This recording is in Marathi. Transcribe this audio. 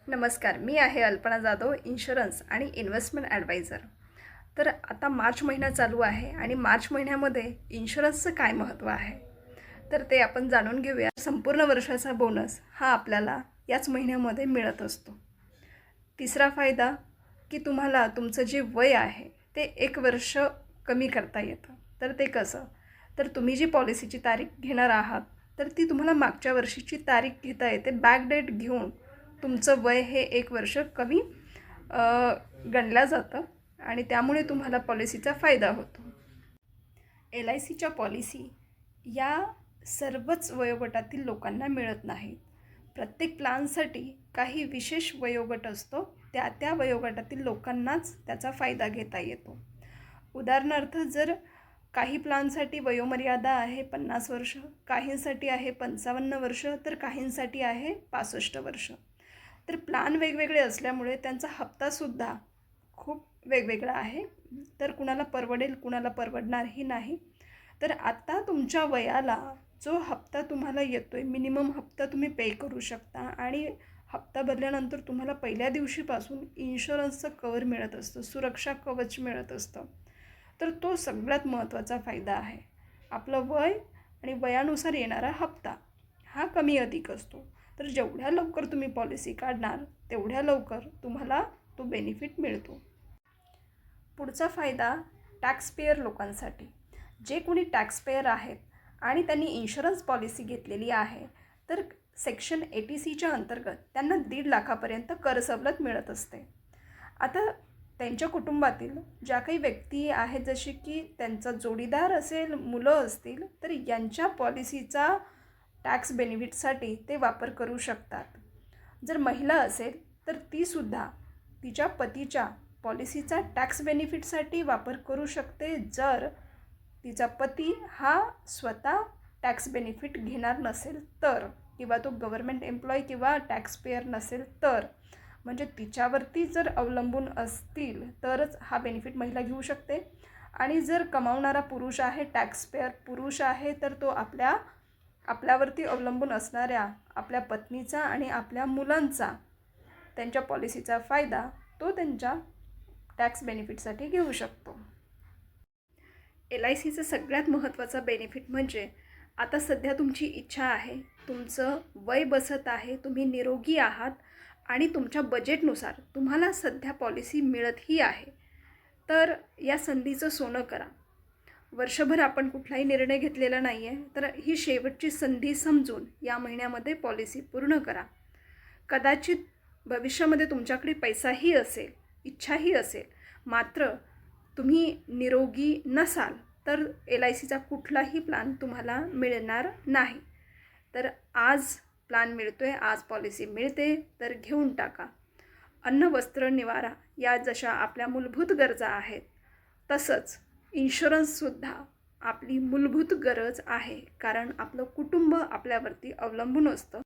नमस्कार, मी आहे अल्पना जाधव, इन्शुरन्स आणि इन्व्हेस्टमेंट ॲडवायझर. तर आता मार्च महिना चालू आहे आणि मार्च महिन्यामध्ये इन्शुरन्सचं काय महत्त्व आहे, तर ते आपण जाणून घेऊया. संपूर्ण वर्षाचा बोनस हा आपल्याला याच महिन्यामध्ये मिळत असतो. तिसरा फायदा की तुम्हाला तुमचं जे वय आहे ते 1 वर्ष कमी करता येतं. तर ते कसं? तर तुम्ही जी पॉलिसीची तारीख घेणार आहात, तर ती तुम्हाला मागच्या वर्षीची तारीख घेता येते. बॅक डेट घेऊन तुमचं वय हे 1 वर्ष कमी गणलं जातं आणि त्यामुळे तुम्हाला पॉलिसीचा फायदा होतो. LICच्या पॉलिसी या सर्वच वयोगटातील लोकांना मिळत नाहीत. प्रत्येक प्लॅनसाठी काही विशेष वयोगट असतो. त्या वयोगटातील लोकांनाच त्याचा फायदा घेता येतो. उदाहरणार्थ, जर काही प्लॅनसाठी वयोमर्यादा आहे 50 वर्ष, काहींसाठी आहे 55 वर्ष, तर काहींसाठी आहे 65 वर्ष. तर प्लॅन वेगवेगळे असल्यामुळे त्यांचा हप्तासुद्धा खूप वेगवेगळा आहे. तर कुणाला परवडेल, कुणाला परवडणारही नाही. तर आता तुमच्या वयाला जो हप्ता तुम्हाला येतो आहे, मिनिमम हप्ता तुम्ही पे करू शकता आणि हप्ता भरल्यानंतर तुम्हाला पहिल्या दिवशीपासून इन्शुरन्सचं कवर मिळत असतं, सुरक्षा कवच मिळत असतं. तर तो सगळ्यात महत्त्वाचा फायदा आहे. आपलं वय आणि वयानुसार येणारा हप्ता हा कमी अधिक असतो. तर जेवढ्या लवकर तुम्ही पॉलिसी काढणार, तेवढ्या लवकर तुम्हाला तो बेनिफिट मिळतो. पुढचा फायदा टॅक्सपेयर लोकांसाठी. जे कोणी टॅक्सपेयर आहेत आणि त्यांनी इन्शुरन्स पॉलिसी घेतलेली आहे, तर सेक्शन 80Cच्या अंतर्गत त्यांना 1,50,000पर्यंत कर सवलत मिळत असते. आता त्यांच्या कुटुंबातील ज्या काही व्यक्ती आहेत, जसे की त्यांचा जोडीदार असेल, मुलं असतील, तर यांच्या पॉलिसीचा टॅक्स बेनिफिटसाठी ते वापर करू शकतात. जर महिला असेल तर तीसुद्धा तिच्या पतीच्या पॉलिसीचा टॅक्स बेनिफिटसाठी वापर करू शकते, जर तिचा पती हा स्वतः टॅक्स बेनिफिट घेणार नसेल तर, किंवा तो गव्हर्मेंट एम्प्लॉई किंवा टॅक्सपेयर नसेल तर. म्हणजे तिच्यावरती जर अवलंबून असतील तरच हा बेनिफिट महिला घेऊ शकते. आणि जर कमावणारा पुरुष आहे, टॅक्सपेयर पुरुष आहे, तर तो आपल्यावरती अवलंबून असणाऱ्या आपल्या पत्नीचा आणि आपल्या मुलांचा, त्यांच्या पॉलिसीचा फायदा तो त्यांच्या टॅक्स बेनिफिटसाठी घेऊ शकतो. LICचं सगळ्यात महत्त्वाचा बेनिफिट म्हणजे, आता सध्या तुमची इच्छा आहे, तुमचं वय बसत आहे, तुम्ही निरोगी आहात आणि तुमच्या बजेटनुसार तुम्हाला सध्या पॉलिसी मिळतही आहे, तर या संधीचं सोनं करा. वर्षभर आपण कुठलाही निर्णय घेतलेला नाही आहे, तर ही शेवटची संधी समजून या महिन्यामध्ये पॉलिसी पूर्ण करा. कदाचित भविष्यामध्ये तुमच्याकडे पैसाही असेल, इच्छाही असेल, मात्र तुम्ही निरोगी नसाल, तर LICचा कुठलाही प्लॅन तुम्हाला मिळणार नाही. तर आज प्लॅन मिळतो आहे, आज पॉलिसी मिळते, तर घेऊन टाका. अन्न, वस्त्र, निवारा या जशा आपल्या मूलभूत गरजा आहेत, तसंच इन्शुरन्ससुद्धा आपली मूलभूत गरज आहे. कारण आपलं कुटुंब आपल्यावरती अवलंबून असतं.